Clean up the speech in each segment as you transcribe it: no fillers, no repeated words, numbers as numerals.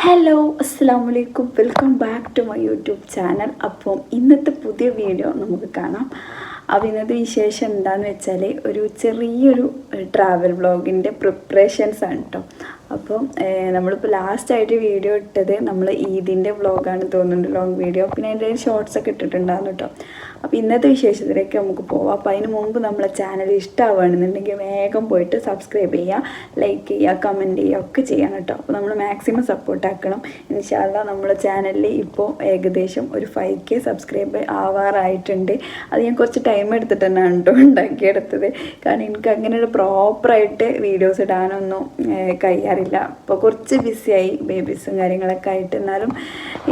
Hello അസ്സാം വലൈക്കും, welcome back to my YouTube channel. അപ്പം ഇന്നത്തെ പുതിയ വീഡിയോ നമുക്ക് കാണാം. അപ്പോൾ ഇന്നത്തെ വിശേഷം എന്താണെന്ന് വെച്ചാൽ ഒരു ചെറിയൊരു ട്രാവൽ വ്ളോഗിൻ്റെ പ്രിപ്പറേഷൻസ് ആണ് കേട്ടോ. അപ്പം നമ്മളിപ്പോൾ ലാസ്റ്റായിട്ട് വീഡിയോ ഇട്ടത് നമ്മൾ ഈദിൻ്റെ വ്ളോഗാണ് തോന്നുന്നുണ്ട്, ലോങ് വീഡിയോ. പിന്നെ അതിൻ്റെ ഷോർട്സൊക്കെ ഇട്ടിട്ടുണ്ടായിരുന്നു കേട്ടോ. അപ്പോൾ ഇന്നത്തെ വിശേഷത്തിലേക്ക് നമുക്ക് പോവാം. അപ്പോൾ അതിന് മുമ്പ് നമ്മളെ ചാനൽ ഇഷ്ടമാവുകയാണെന്നുണ്ടെങ്കിൽ വേഗം പോയിട്ട് സബ്സ്ക്രൈബ് ചെയ്യുക, ലൈക്ക് ചെയ്യുക, കമൻറ്റ് ചെയ്യുക ഒക്കെ ചെയ്യണം കേട്ടോ. അപ്പോൾ നമ്മൾ മാക്സിമം സപ്പോർട്ടാക്കണം. ഇൻഷാ അല്ലാഹ് നമ്മളെ ചാനലിൽ ഇപ്പോൾ ഏകദേശം ഒരു 5K സബ്സ്ക്രൈബർ ആവാറായിട്ടുണ്ട്. അത് ഞാൻ കുറച്ച് ടൈം എടുത്തിട്ട് തന്നെയാണ് കേട്ടോ ഉണ്ടാക്കിയെടുത്തത്. കാരണം എനിക്ക് അങ്ങനെ ഒരു പ്രോപ്പറായിട്ട് വീഡിയോസ് ഇടാനൊന്നും കഴിയാറില്ല. അപ്പോൾ കുറച്ച് ബിസിയായി ബേബീസും കാര്യങ്ങളൊക്കെ ആയിട്ട്. എന്നാലും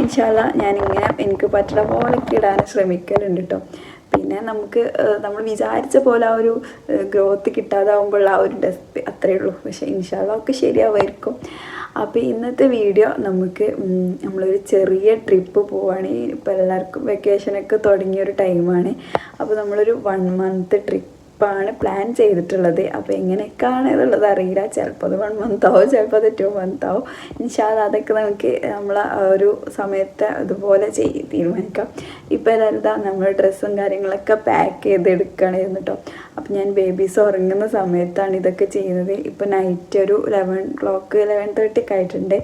ഇൻഷാ അല്ലാഹ് ഞാനിങ്ങനെ എനിക്ക് പറ്റുന്ന പോലൊക്കെ ഇടാൻ ശ്രമിക്കലുണ്ട് കേട്ടോ. പിന്നെ നമ്മൾ വിചാരിച്ച പോലെ ആ ഒരു ഗ്രോത്ത് കിട്ടാതാവുമ്പോൾ ആ ഒരു ഡെസ്പ് അത്രയേ ഉള്ളൂ. പക്ഷേ ഇൻഷാ അല്ലാഹ് ഒക്കെ ശരിയാവുമായിരിക്കും. അപ്പോൾ ഇന്നത്തെ വീഡിയോ നമ്മളൊരു ചെറിയ ട്രിപ്പ് പോവുകയാണ്. ഇപ്പോൾ എല്ലാവർക്കും വെക്കേഷനൊക്കെ തുടങ്ങിയൊരു ടൈമാണ്. അപ്പോൾ നമ്മളൊരു 1 മന്ത് ട്രിപ്പാണ് പ്ലാൻ ചെയ്തിട്ടുള്ളത്. അപ്പോൾ എങ്ങനെയൊക്കെയാണ് ഇതുള്ളത് അറിയില്ല. ചിലപ്പോൾ അത് 1 മന്ത് ആവും, ചിലപ്പോൾ അത് 2 മന്ത് ആവും. ഇൻഷാ അല്ലാഹ് അതൊക്കെ നമുക്ക് നമ്മൾ ഒരു സമയത്ത് അതുപോലെ തീരുമാനിക്കാം. ഇപ്പോൾ എല്ലാവരും നമ്മൾ ഡ്രസ്സും കാര്യങ്ങളൊക്കെ പാക്ക് ചെയ്തെടുക്കുകയായിരുന്നു കേട്ടോ. അപ്പോൾ ഞാൻ ബേബീസ് ഉറങ്ങുന്ന സമയത്താണ് ഇതൊക്കെ ചെയ്യുന്നത്. ഇപ്പോൾ നൈറ്റ് ഒരു 11:30 ആയിട്ടുണ്ട്.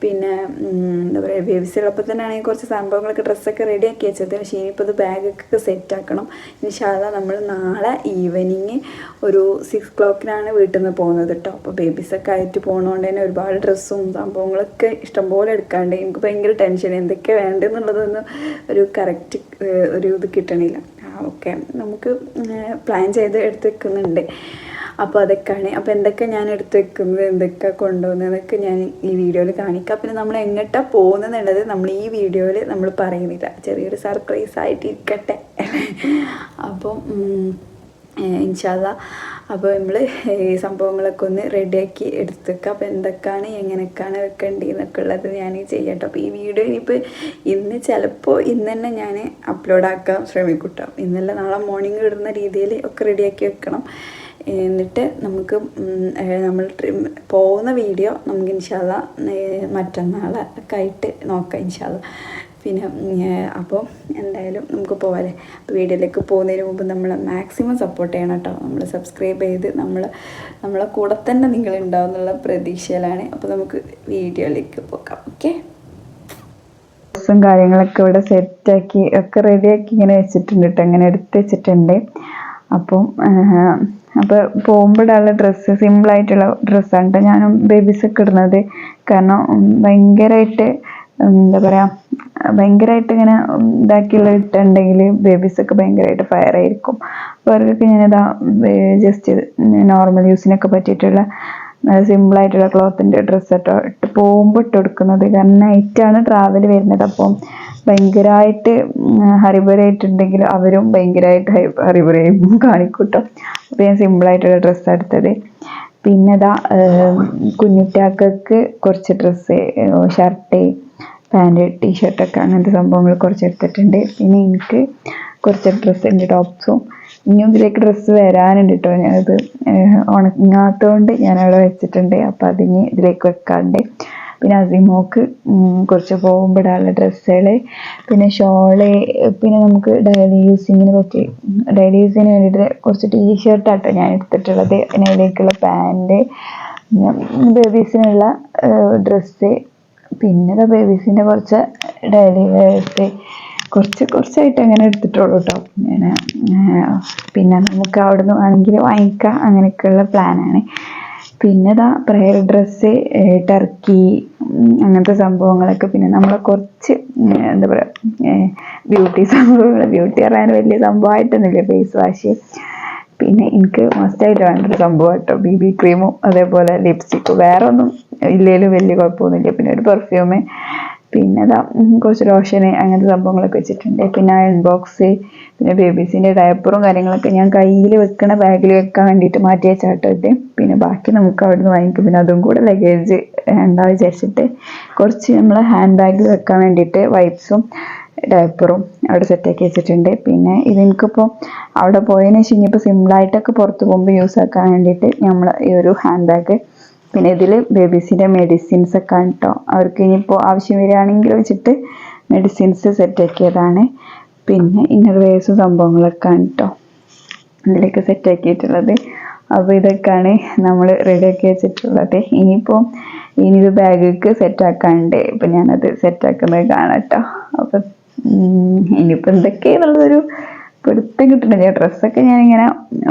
പിന്നെ എന്താ പറയുക, ബേബീസ് ഉള്ളപ്പോൾ തന്നെ ആണെങ്കിൽ കുറച്ച് സംഭവങ്ങളൊക്കെ ഡ്രസ്സൊക്കെ റെഡിയാക്കി വെച്ചത്. പക്ഷേ ഇനിയിപ്പോൾ ഇത് ബാഗൊക്കെ സെറ്റാക്കണം. ഇൻഷാ അല്ലാഹ് നമ്മൾ നാളെ ഈവനിങ് ഒരു 6 o'clock വീട്ടിൽ നിന്ന് പോകുന്നത് കേട്ടോ. അപ്പോൾ ബേബീസൊക്കെ ആയിട്ട് പോകുന്നതുകൊണ്ട് തന്നെ ഒരുപാട് ഡ്രസ്സും സംഭവങ്ങളൊക്കെ ഇഷ്ടംപോലെ എടുക്കാണ്ട് എനിക്ക് ഭയങ്കര ടെൻഷൻ, എന്തൊക്കെ വേണ്ടതെന്നുള്ളതൊന്നും ഒരു കറക്റ്റ് ഒരു ഇത് കിട്ടണില്ല. ഓക്കെ, നമുക്ക് പ്ലാൻ ചെയ്ത് എടുത്ത് വെക്കുന്നുണ്ട്. അപ്പോൾ അതൊക്കെയാണ്. അപ്പോൾ എന്തൊക്കെ ഞാൻ എടുത്ത് വെക്കുന്നത്, എന്തൊക്കെ കൊണ്ടുപോകുന്നതൊക്കെ ഞാൻ ഈ വീഡിയോയിൽ കാണിക്കാം. പിന്നെ നമ്മൾ എങ്ങോട്ടാണ് പോകുന്നതെന്നുള്ളത് നമ്മൾ ഈ വീഡിയോയിൽ നമ്മൾ പറയുന്നില്ല, ചെറിയൊരു സർപ്രൈസ് ആയിട്ടിരിക്കട്ടെ. അപ്പം ഇൻഷാ അല്ലാഹ് അപ്പോൾ നമ്മൾ ഈ സംഭവങ്ങളൊക്കെ ഒന്ന് റെഡിയാക്കി എടുത്ത് വെക്കുക. അപ്പോൾ എന്തൊക്കെയാണ് എങ്ങനെയൊക്കെയാണ് വെക്കേണ്ടതെന്നൊക്കെ ഉള്ളത് ഞാൻ ചെയ്യട്ടോ. അപ്പോൾ ഈ വീഡിയോ ഇനിയിപ്പോൾ ചിലപ്പോൾ ഇന്ന് തന്നെ ഞാൻ അപ്ലോഡാക്കാൻ ശ്രമിക്കും കേട്ടോ. ഇന്നല്ല നാളെ മോർണിംഗ് ഇടുന്ന രീതിയിൽ ഒക്കെ റെഡിയാക്കി വെക്കണം. എന്നിട്ട് നമുക്ക് നമ്മൾ പോകുന്ന വീഡിയോ നമുക്ക് ഇൻഷാ അല്ലാഹ് മറ്റന്നാളൊക്കെ ആയിട്ട് നോക്കാം ഇൻഷാ അല്ലാഹ്. പിന്നെ അപ്പോൾ എന്തായാലും നമുക്ക് പോകാമല്ലേ. അപ്പോൾ വീഡിയോയിലേക്ക് പോകുന്നതിന് മുമ്പ് നമ്മൾ മാക്സിമം സപ്പോർട്ട് ചെയ്യണം കേട്ടോ. നമ്മൾ സബ്സ്ക്രൈബ് ചെയ്ത് നമ്മളെ കൂടെ തന്നെ നിങ്ങളുണ്ടാവും എന്നുള്ള പ്രതീക്ഷയിലാണ്. അപ്പോൾ നമുക്ക് വീഡിയോയിലേക്ക് പോകാം. ഓക്കെ, ഡ്രസ്സും കാര്യങ്ങളൊക്കെ ഇവിടെ സെറ്റാക്കി ഒക്കെ റെഡിയാക്കി ഇങ്ങനെ വെച്ചിട്ടുണ്ട് കേട്ടോ, ഇങ്ങനെ എടുത്ത് വെച്ചിട്ടുണ്ട്. അപ്പോൾ പോകുമ്പോഴുള്ള ഡ്രസ്സ് സിമ്പിളായിട്ടുള്ള ഡ്രസ്സാണ് കേട്ടോ ഞാനും ബേബീസൊക്കെ ഇടുന്നത്. കാരണം ഭയങ്കരമായിട്ട് എന്താ പറയുക, ഭയങ്കരമായിട്ട് ഇങ്ങനെ ഇതാക്കിയുള്ള ഇട്ടുണ്ടെങ്കിൽ ബേബീസൊക്കെ ഭയങ്കരമായിട്ട് ഫയർ ആയിരിക്കും. അപ്പോൾ അവർക്കൊക്കെ ഞാനിതാ ജസ്റ്റ് നോർമൽ യൂസിനൊക്കെ പറ്റിയിട്ടുള്ള സിമ്പിളായിട്ടുള്ള ക്ലോത്തിൻ്റെ ഡ്രസ്സ് ഇട്ട് പോകുമ്പോൾ ഇട്ട് കൊടുക്കുന്നത്. കാരണം നൈറ്റാണ് ട്രാവൽ വരുന്നത്. അപ്പം ഭയങ്കരമായിട്ട് ഹറിബറിയായിട്ടുണ്ടെങ്കിൽ അവരും ഭയങ്കരമായിട്ട് ഹറിബറിയും കാണിക്കൂട്ടോ. അപ്പോൾ ഞാൻ സിമ്പിളായിട്ടുള്ള ഡ്രസ്സാണ് എടുത്തത്. പിന്നെ ഇതാ കുഞ്ഞുറ്റാക്കൾക്ക് കുറച്ച് ഡ്രസ്സ്, ഷർട്ട്, പാൻറ്, ടീഷർട്ടൊക്കെ അങ്ങനത്തെ സംഭവങ്ങൾ കുറച്ച് എടുത്തിട്ടുണ്ട്. പിന്നെ എനിക്ക് കുറച്ച് ഡ്രസ്സ് ഉണ്ട്, ടോപ്സും. ഇനിയും ഇതിലേക്ക് ഡ്രസ്സ് വരാനുണ്ട് കേട്ടോ. ഞാനത് ഉണങ്ങാത്തതുകൊണ്ട് ഞാനവിടെ വെച്ചിട്ടുണ്ട്. അപ്പോൾ അതിന് ഇതിലേക്ക് വെക്കാറുണ്ട്. പിന്നെ അസിമോക്ക് കുറച്ച് പോകുമ്പോഴുള്ള ഡ്രസ്സുകൾ, പിന്നെ ഷോള്, പിന്നെ നമുക്ക് ഡെയിലി യൂസിങ്ങിന് വേണ്ടിയിട്ട് കുറച്ച് ടീഷർട്ടാട്ടോ ഞാൻ എടുത്തിട്ടുള്ളത്. പിന്നെ അതിലേക്കുള്ള പാൻറ്, ബേബീസിനുള്ള ഡ്രസ്സ്, പിന്നെ ബേബീസിൻ്റെ കുറച്ച് ഡെയിലി വെയർസ് കുറച്ചായിട്ട് അങ്ങനെ എടുത്തിട്ടുള്ളൂ കേട്ടോ. പിന്നെ നമുക്ക് അവിടുന്ന് വേണമെങ്കിൽ വാങ്ങിക്കാം, അങ്ങനെയൊക്കെയുള്ള പ്ലാനാണ്. പിന്നെ പ്രയർ ഡ്രസ്സ്, ടർക്കി, അങ്ങനത്തെ സംഭവങ്ങളൊക്കെ. പിന്നെ നമ്മളെ കുറച്ച് എന്താ പറയുക, ബ്യൂട്ടി പറയാൻ വലിയ സംഭവമായിട്ടൊന്നുമില്ല, ഫേസ് വാഷ്. പിന്നെ എനിക്ക് മസ്റ്റായിട്ട് വേണ്ടൊരു സംഭവം കേട്ടോ BB ക്രീമും അതേപോലെ ലിപ്സ്റ്റിക്കും. വേറെ ഒന്നും ഇല്ലേലും വലിയ കുഴപ്പമൊന്നുമില്ല. പിന്നെ ഒരു പെർഫ്യൂമ്, പിന്നെ കുറച്ച് ലോഷന്, അങ്ങനത്തെ സംഭവങ്ങളൊക്കെ വെച്ചിട്ടുണ്ട്. പിന്നെ അയൺ ബോക്സ്, പിന്നെ ബേബീസിൻ്റെ ഡയപ്പറും കാര്യങ്ങളൊക്കെ ഞാൻ കയ്യിൽ വെക്കണ ബാഗിൽ വെക്കാൻ വേണ്ടിയിട്ട് മാറ്റി വെച്ചാട്ടോ ഇത്. പിന്നെ ബാക്കി നമുക്ക് അവിടെ നിന്ന് വാങ്ങിക്കും. പിന്നെ അതും കൂടെ ലഗേജ് ഉണ്ടാവും വിചാരിച്ചിട്ട് കുറച്ച് നമ്മൾ ഹാൻഡ് ബാഗിൽ വെക്കാൻ വേണ്ടിയിട്ട് വൈപ്സും ഡയപ്പറും അവിടെ സെറ്റാക്കി വെച്ചിട്ടുണ്ട്. പിന്നെ ഇതെനിക്കിപ്പോൾ അവിടെ പോയതിന് ശേഷം ഇനിയിപ്പോൾ സിമ്പിളായിട്ടൊക്കെ പുറത്ത് പോകുമ്പോൾ യൂസ് ആക്കാൻ വേണ്ടിയിട്ട് നമ്മൾ ഈ ഒരു ഹാൻഡ് ബാഗ് പിന്നെ ഇതിൽ ബേബീസിൻ്റെ മെഡിസിൻസ് ഒക്കെ ആണ് കേട്ടോ. അവർക്ക് ഇനിയിപ്പോൾ ആവശ്യം വരികയാണെങ്കിൽ വെച്ചിട്ട് മെഡിസിൻസ് സെറ്റാക്കിയതാണ്. പിന്നെ ഇന്നർവേഴ്സും സംഭവങ്ങളൊക്കെ ആണ് കേട്ടോ ഇതിലേക്ക് സെറ്റാക്കിയിട്ടുള്ളത്. അപ്പോൾ ഇതൊക്കെയാണ് നമ്മൾ റെഡിയാക്കി വെച്ചിട്ടുള്ളത്. ഇനിയിത് ബാഗിലേക്ക് സെറ്റാക്കാണ്ട് ഇപ്പം ഞാനത് സെറ്റാക്കുന്നത് കാണാം കേട്ടോ. അപ്പം ഇനിയിപ്പോൾ എന്തൊക്കെയാണെന്നുള്ളതൊരു പിടുത്തം കിട്ടുന്നില്ല. ഡ്രസ്സൊക്കെ ഞാനിങ്ങനെ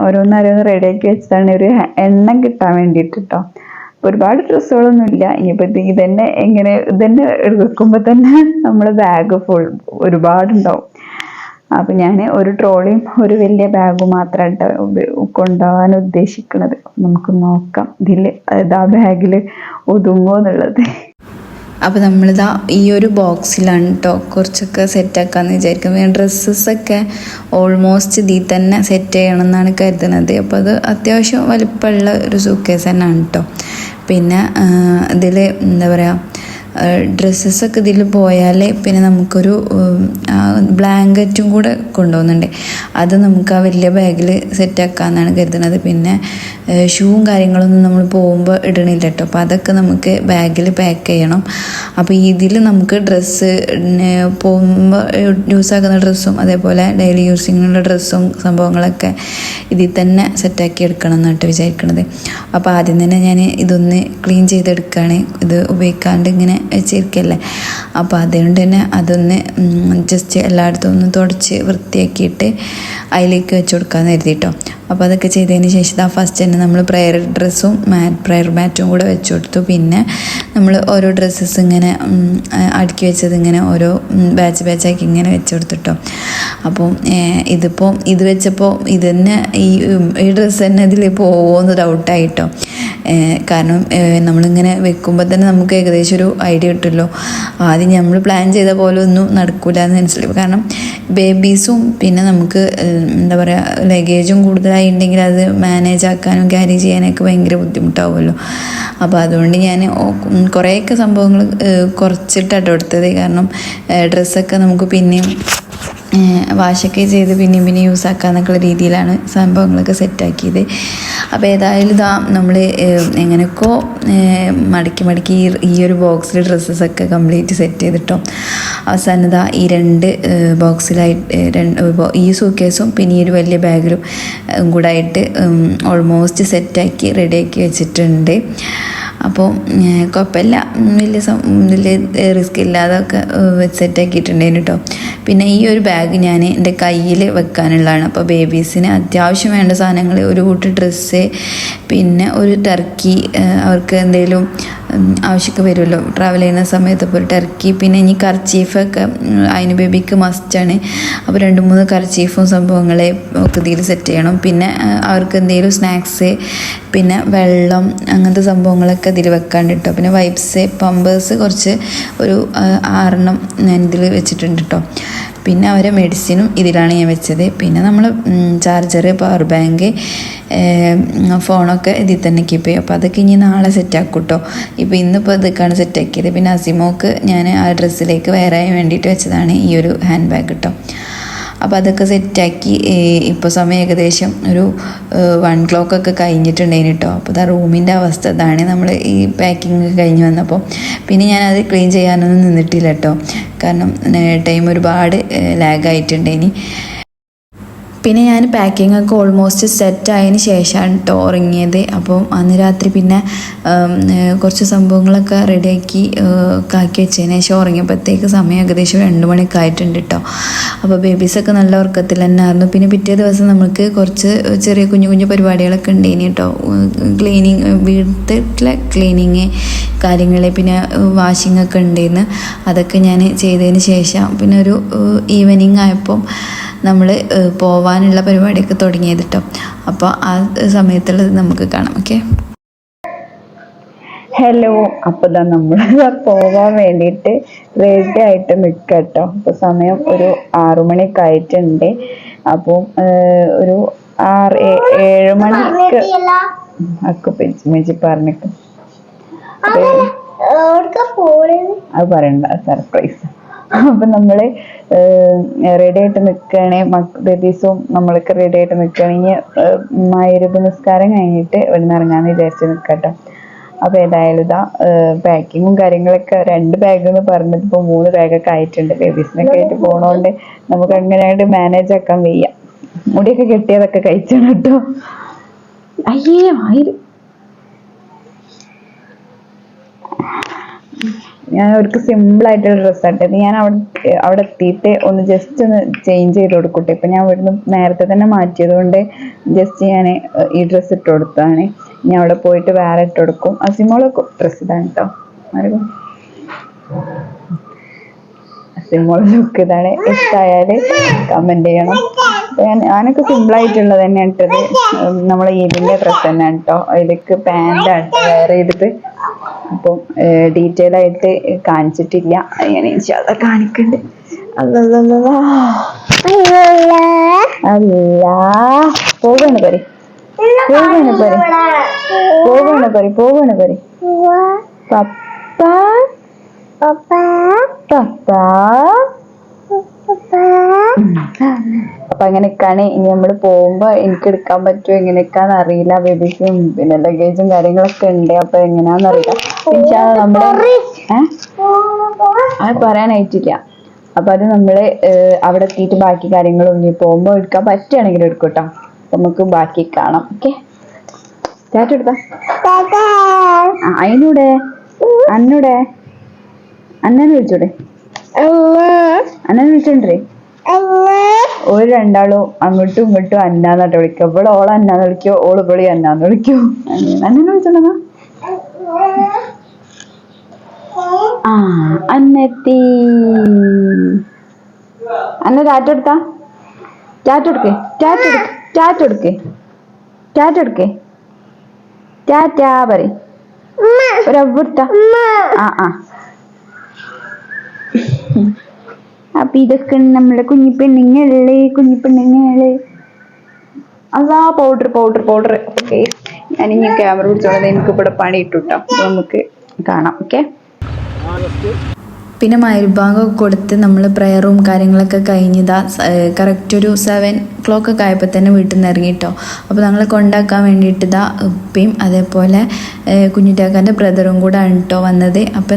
ഓരോന്നോരോന്ന് റെഡിയാക്കി വെച്ചതാണ് ഒരു എണ്ണം കിട്ടാൻ വേണ്ടിയിട്ട് കേട്ടോ. ഒരുപാട് ഡ്രസ്സുകളൊന്നുമില്ല. ഇനിയിപ്പോൾ ഇതന്നെ എടുക്കുമ്പോൾ തന്നെ നമ്മൾ ബാഗ് ഫുൾ ഒരുപാടുണ്ടാവും. അപ്പം ഞാൻ ഒരു ട്രോളിയും ഒരു വലിയ ബാഗും മാത്രമായിട്ട് കൊണ്ടുപോകാൻ ഉദ്ദേശിക്കുന്നത്. നമുക്ക് നോക്കാം ആ ബാഗിൽ ഒതുങ്ങുമോ എന്നുള്ളത്. അപ്പോൾ നമ്മളിതാ ഈ ഒരു ബോക്സിലാണ് കേട്ടോ കുറച്ചൊക്കെ സെറ്റാക്കാമെന്ന് വിചാരിക്കുന്നത്. ഡ്രസ്സസൊക്കെ ഓൾമോസ്റ്റ് ഇതിൽ തന്നെ സെറ്റ് ചെയ്യണം എന്നാണ് കരുതുന്നത്. അപ്പോൾ അത് അത്യാവശ്യം വലിപ്പമുള്ള ഒരു സൂക്കേസ് തന്നെയാണ് കേട്ടോ. പിന്നെ ഇതിൽ എന്താ പറയുക, ഡ്രസ്സസൊക്കെ ഇതിൽ പോയാൽ പിന്നെ നമുക്കൊരു ബ്ലാങ്കറ്റും കൂടെ കൊണ്ടുപോകുന്നുണ്ട്. അത് നമുക്ക് ആ വലിയ ബാഗിൽ സെറ്റാക്കാമെന്നാണ് കരുതുന്നത്. പിന്നെ ഷൂവും കാര്യങ്ങളൊന്നും നമ്മൾ പോകുമ്പോൾ ഇടണില്ല കേട്ടോ. അപ്പോൾ അതൊക്കെ നമുക്ക് ബാഗിൽ പാക്ക് ചെയ്യണം. അപ്പോൾ ഇതിൽ നമുക്ക് ഡ്രസ്സ് പോകുമ്പോൾ യൂസാക്കുന്ന ഡ്രസ്സും അതേപോലെ ഡെയിലി യൂസിങ്ങിനുള്ള ഡ്രസ്സും സംഭവങ്ങളൊക്കെ ഇതിൽ തന്നെ സെറ്റാക്കി എടുക്കണം എന്നിട്ട് വിചാരിക്കണത്. അപ്പോൾ ആദ്യം തന്നെ ഞാൻ ഇതൊന്ന് ക്ലീൻ ചെയ്തെടുക്കുകയാണ്. ഇത് ഉപയോഗിക്കാണ്ട് ഇങ്ങനെ വെച്ചിരിക്കല്ലേ. അപ്പോൾ അതുകൊണ്ട് തന്നെ അതൊന്ന് ജസ്റ്റ് എല്ലായിടത്തും ഒന്ന് തുടച്ച് വൃത്തിയാക്കിയിട്ട് അതിലേക്ക് വെച്ച് കൊടുക്കാമെന്ന് കരുതിയിട്ടോ. അപ്പോൾ അതൊക്കെ ചെയ്തതിന് ശേഷം ഫസ്റ്റ് തന്നെ നമ്മൾ പ്രയർ മാറ്റും കൂടെ വെച്ച് കൊടുത്തു. പിന്നെ നമ്മൾ ഓരോ ഡ്രസ്സസ് ഇങ്ങനെ അടുക്കി വെച്ചത് ഇങ്ങനെ ഓരോ ബാച്ചാക്കി ഇങ്ങനെ വെച്ച് കൊടുത്തിട്ടോ. അപ്പം ഇത് വെച്ചപ്പോൾ ഇത് തന്നെ ഈ ഡ്രസ്സ് തന്നെ ഇതിൽ പോകുമെന്ന് ഡൗട്ടായിട്ടോ. കാരണം നമ്മളിങ്ങനെ വെക്കുമ്പോൾ തന്നെ നമുക്ക് ഏകദേശം ഒരു ഐഡിയ കിട്ടുമല്ലോ. ആദ്യം നമ്മൾ പ്ലാൻ ചെയ്ത പോലെ ഒന്നും നടക്കില്ല എന്ന് മനസ്സിലായി. കാരണം ബേബീസും പിന്നെ നമുക്ക് എന്താ പറയുക ലഗേജും കൂടുതലായിട്ടുണ്ടെങ്കിൽ അത് മാനേജ് ആക്കാനും ക്യാരി ചെയ്യാനൊക്കെ ഭയങ്കര ബുദ്ധിമുട്ടാവുമല്ലോ. അപ്പോൾ അതുകൊണ്ട് ഞാൻ കുറേയൊക്കെ സംഭവങ്ങൾ കുറച്ചിട്ടാണ് എടുത്തത്. കാരണം ഡ്രസ്സൊക്കെ നമുക്ക് പിന്നെയും വാഷൊക്കെ ചെയ്ത് പിന്നെയും യൂസ് ആക്കാമെന്നൊക്കെയുള്ള രീതിയിലാണ് സംഭവങ്ങളൊക്കെ സെറ്റാക്കിയത്. അപ്പോൾ ഏതായാലും നമ്മൾ എങ്ങനെയൊക്കെ മടക്കി ഈ ഒരു ബോക്സിൽ ഡ്രസ്സസൊക്കെ കംപ്ലീറ്റ് സെറ്റ് ചെയ്തിട്ടോ. അവസാനം ഈ 2 ബോക്സിലായിട്ട് ഈ സൂക്കേസും പിന്നെ ഈ ഒരു വലിയ ബാഗിലും കൂടെ ആയിട്ട് ഓൾമോസ്റ്റ് സെറ്റാക്കി റെഡിയാക്കി വെച്ചിട്ടുണ്ട്. അപ്പോൾ കുഴപ്പമില്ല, വലിയ റിസ്ക് ഇല്ലാതൊക്കെ സെറ്റാക്കിയിട്ടുണ്ടായിരുന്നു കേട്ടോ. പിന്നെ ഈ ഒരു ബാഗ് ഞാൻ എൻ്റെ കയ്യിൽ വെക്കാനുള്ളതാണ്. അപ്പോൾ ബേബീസിന് അത്യാവശ്യം വേണ്ട സാധനങ്ങൾ, ഒരു കൂട്ട് ഡ്രസ്സ്, പിന്നെ ഒരു ടർക്കി, അവർക്ക് എന്തെങ്കിലും ആവശ്യമൊക്കെ വരുമല്ലോ ട്രാവൽ ചെയ്യുന്ന സമയത്ത്. ഇപ്പോൾ ഒരു ടർക്കി, പിന്നെ ഇനി കർച്ചീഫൊക്കെ അതിന് ബേബിക്ക് മസ്റ്റാണ്. അപ്പോൾ 2-3 കർച്ചീഫും സംഭവങ്ങളെ ഒക്കെ ഇതിൽ സെറ്റ് ചെയ്യണം. പിന്നെ അവർക്ക് എന്തെങ്കിലും സ്നാക്സ്, പിന്നെ വെള്ളം, അങ്ങനത്തെ സംഭവങ്ങളൊക്കെ ഇതിൽ വെക്കാണ്ട് കേട്ടോ. പിന്നെ വൈപ്സ്, പമ്പേഴ്സ് കുറച്ച് ഒരു 6 ഞാൻ ഇതിൽ വെച്ചിട്ടുണ്ട് കേട്ടോ. പിന്നെ അവരെ മെഡിസിനും ഇതിലാണ് ഞാൻ വെച്ചത്. പിന്നെ നമ്മൾ ചാർജർ, പവർ ബാങ്ക്, ഫോണൊക്കെ ഇതിൽ തന്നെ കീപ്പ് ചെയ്യും. അപ്പോൾ അതൊക്കെ ഇനി നാളെ സെറ്റാക്കും കേട്ടോ. ഇപ്പോൾ ഇന്നിപ്പോൾ ഇതൊക്കെയാണ് സെറ്റാക്കിയത്. പിന്നെ അസിമോക്ക് ഞാൻ ആ ഡ്രസ്സിലേക്ക് വേറെ വേണ്ടിയിട്ട് വെച്ചതാണ് ഈ ഒരു ഹാൻഡ് ബാഗ് കേട്ടോ. അപ്പോൾ അതൊക്കെ സെറ്റാക്കി ഇപ്പോൾ സമയം ഏകദേശം ഒരു 1 o'clock കഴിഞ്ഞിട്ടുണ്ടായിന് കേട്ടോ. അപ്പോൾ റൂമിൻ്റെ അവസ്ഥ ഇതാണ് നമ്മൾ ഈ പാക്കിങ് കഴിഞ്ഞ് വന്നപ്പോൾ. പിന്നെ ഞാനത് ക്ലീൻ ചെയ്യാനൊന്നും നിന്നിട്ടില്ല കേട്ടോ. കാരണം ടൈം ഒരുപാട് ലാഗായിട്ടുണ്ടായിന്. പിന്നെ ഞാൻ പാക്കിംഗ് ഒക്കെ ഓൾമോസ്റ്റ് സെറ്റ് ആയതിന് ശേഷമാണ് കേട്ടോ ഉറങ്ങിയത്. അപ്പോൾ അന്ന് രാത്രി പിന്നെ കുറച്ച് സംഭവങ്ങളൊക്കെ റെഡിയാക്കി കാക്കി വെച്ചതിന് ശേഷം ഉറങ്ങിയപ്പോഴത്തേക്ക് സമയം ഏകദേശം 2 മണിയൊക്കെ ആയിട്ടുണ്ട് കേട്ടോ. അപ്പോൾ ബേബീസൊക്കെ നല്ല ഉറക്കത്തിൽ തന്നെ ആയിരുന്നു. പിന്നെ പിറ്റേ ദിവസം നമുക്ക് കുറച്ച് ചെറിയ കുഞ്ഞു പരിപാടികളൊക്കെ ഉണ്ടായിന് കേട്ടോ. ക്ലീനിങ്, വീട്ടിലെ ക്ലീനിങ് കാര്യങ്ങൾ, പിന്നെ വാഷിംഗ് ഒക്കെ ഉണ്ടായിരുന്നു. അതൊക്കെ ഞാൻ ചെയ്തതിന് ശേഷം പിന്നെ ഒരു ഈവനിങ് ആയപ്പോൾ നമ്മൾ പോവാനുള്ള പരിപാടിയൊക്കെ തുടങ്ങിയത് കേട്ടോ. അപ്പോൾ ആ സമയത്തുള്ളത് നമുക്ക് കാണാം. Okay, hello. അപ്പോൾ നമ്മൾ പോവാൻ വേണ്ടിയിട്ട് റെഡി ആയിട്ട് നിൽക്കുക കേട്ടോ. അപ്പോൾ സമയം ഒരു 6 മണിയൊക്കെ ആയിട്ടുണ്ട്. അപ്പോൾ ഒരു 7 മണിക്ക് പറഞ്ഞിട്ട് അത് പറയണ്ട, സർപ്രൈസ്. അപ്പം നമ്മൾ റെഡി ആയിട്ട് നിൽക്കുകയാണെ, ബേബീസും നമ്മളൊക്കെ റെഡി ആയിട്ട് നിൽക്കുകയാണെങ്കിൽ മഗ്‌രിബ് നിസ്കാരം കഴിഞ്ഞിട്ട് ഇവിടെ നിന്ന് ഇറങ്ങാമെന്ന് വിചാരിച്ച് നിൽക്കട്ടോ. അപ്പോൾ ഏതായാലും ഇതാ പാക്കിങ്ങും കാര്യങ്ങളൊക്കെ 2 ബാഗ് എന്ന് പറഞ്ഞത് ഇപ്പോൾ 3 ബാഗൊക്കെ ആയിട്ടുണ്ട്. ബേബീസിനൊക്കെ ആയിട്ട് പോണോണ്ട് നമുക്ക് അങ്ങനെയായിട്ട് മാനേജ് ആക്കാൻ വയ്യ. മുടിയൊക്കെ കെട്ടിയതൊക്കെ കഴിച്ചാണ് കേട്ടോ. അയ്യേ ആയിരം ഞാൻ അവർക്ക് സിമ്പിളായിട്ടുള്ള ഡ്രസ്സായിട്ടത്. ഞാൻ അവിടെ എത്തിയിട്ട് ഒന്ന് ജസ്റ്റ് ഒന്ന് ചേഞ്ച് ചെയ്ത് കൊടുക്കട്ടെ. ഇപ്പം ഞാൻ ഇവിടുന്ന് നേരത്തെ തന്നെ മാറ്റിയത് കൊണ്ട് ജസ്റ്റ് ഞാൻ ഈ ഡ്രസ്സ് ഇട്ട് കൊടുത്താണ്. ഞാൻ അവിടെ പോയിട്ട് വേറെ ഇട്ട് കൊടുക്കും. അസിമോളൊക്കെ ഡ്രസ്സ് ഇതാണ് കേട്ടോ. അസിമോളെ ലുക്ക് ഇതാണ്. ഇഷ്ടമായാൽ കമൻറ്റ് ചെയ്യണം. ഞാനൊക്കെ സിമ്പിളായിട്ടുള്ളത് തന്നെയാണ് ഇട്ടത്. നമ്മളെ ഇതിൻ്റെ ഡ്രസ്സ് തന്നെയാണ് കേട്ടോ. ഇതിലേക്ക് പാൻറ്റാണ് വെയർ ചെയ്തിട്ട്. അപ്പം ഡീറ്റെയിൽ ആയിട്ട് കാണിച്ചിട്ടില്ല. അങ്ങനെ അത് കാണിക്കണ്ട്. അല്ല പോവാണ് പറി പപ്പ പപ്പ. അപ്പൊ അങ്ങനെയൊക്കെയാണ്. ഇനി നമ്മൾ പോകുമ്പോ എനിക്ക് എടുക്കാൻ പറ്റുമോ എങ്ങനെയൊക്കെയാന്ന് അറിയില്ല. ബേബീസും പിന്നെ ലഗേജും കാര്യങ്ങളൊക്കെ ഉണ്ട്. അപ്പൊ എങ്ങനെയാന്ന് അറിയില്ല. പിന്നെ നമ്മുടെ അത് പറയാനായിട്ടില്ല. അപ്പൊ അത് നമ്മള് അവിടെ എത്തിയിട്ട് ബാക്കി കാര്യങ്ങളും ഇനി പോകുമ്പോ എടുക്കാൻ പറ്റുകയാണെങ്കിൽ എടുക്കും കേട്ടോ. നമുക്ക് ബാക്കി കാണാം. ഓക്കെ, ടാറ്റ എടുത്താ അതിനൂടെ അന്നൂടെ അന്നേനെ വിളിച്ചൂടെ? അന്നേനെ വിളിച്ചോണ്ടേ. ഒരു രണ്ടാളും അങ്ങോട്ടും ഇങ്ങോട്ടും അന്നാന്നിട്ട് വിളിക്കുക. ഇവിടെ ഓളെ അന്നാന്ന് വിളിക്കോ, ഓള് ഇവിടെ അന്നാന്ന് വിളിക്കോ. അന്നേനെ വിളിച്ചോണ്ടാ. ആ അന്നെത്തി. അന്ന ടാറ്റ എടുത്താ. ടാറ്റ എടുക്കേ, ടാറ്റ എടുക്ക്, ടാറ്റ എടുക്കേ, ടാറ്റ എടുക്കേ, ടാറ്റ പറ. ഒരവിടുത്ത ആ. അപ്പൊ ഇതൊക്കെ നമ്മളെ കുഞ്ഞിപ്പെണ്ണുങ്ങള്. അതാ പൗഡർ. ഓക്കെ, ഞാനിനി ക്യാമറ പിടിച്ചോളാം. എനിക്ക് ഇവിടെ പണി ഇട്ടുട്ടോ. നമുക്ക് കാണാം. ഓക്കെ, പിന്നെ മഗ്‌രിബാങ്കൊക്കെ കൊടുത്ത് നമ്മൾ പ്രയറും കാര്യങ്ങളൊക്കെ കഴിഞ്ഞതാ. കറക്റ്റ് ഒരു 7 o'clock ഒക്കെ ആയപ്പോൾ തന്നെ വീട്ടിൽ നിന്ന് ഇറങ്ങിട്ടോ. അപ്പോൾ ഞങ്ങളെ കൊണ്ടാക്കാൻ വേണ്ടിയിട്ട് ഇതാ ഉപ്പയും അതേപോലെ കുഞ്ഞുറ്റാക്കാൻ്റെ ബ്രദറും കൂടെ ആണ് കേട്ടോ വന്നത്. അപ്പം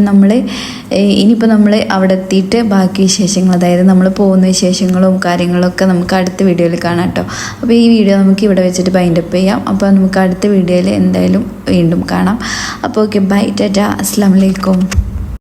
ഇനിയിപ്പോൾ നമ്മൾ അവിടെ എത്തിയിട്ട് ബാക്കി വിശേഷങ്ങൾ, അതായത് നമ്മൾ പോകുന്ന വിശേഷങ്ങളും കാര്യങ്ങളൊക്കെ നമുക്ക് അടുത്ത വീഡിയോയിൽ കാണാം കേട്ടോ. അപ്പോൾ ഈ വീഡിയോ നമുക്ക് ഇവിടെ വെച്ചിട്ട് വൈൻഡപ്പ് ചെയ്യാം. അപ്പോൾ നമുക്ക് അടുത്ത വീഡിയോയിൽ എന്തായാലും വീണ്ടും കാണാം. അപ്പോൾ ഓക്കെ, ബൈ, ടാറ്റ, അസ്സലാമു അലൈക്കും.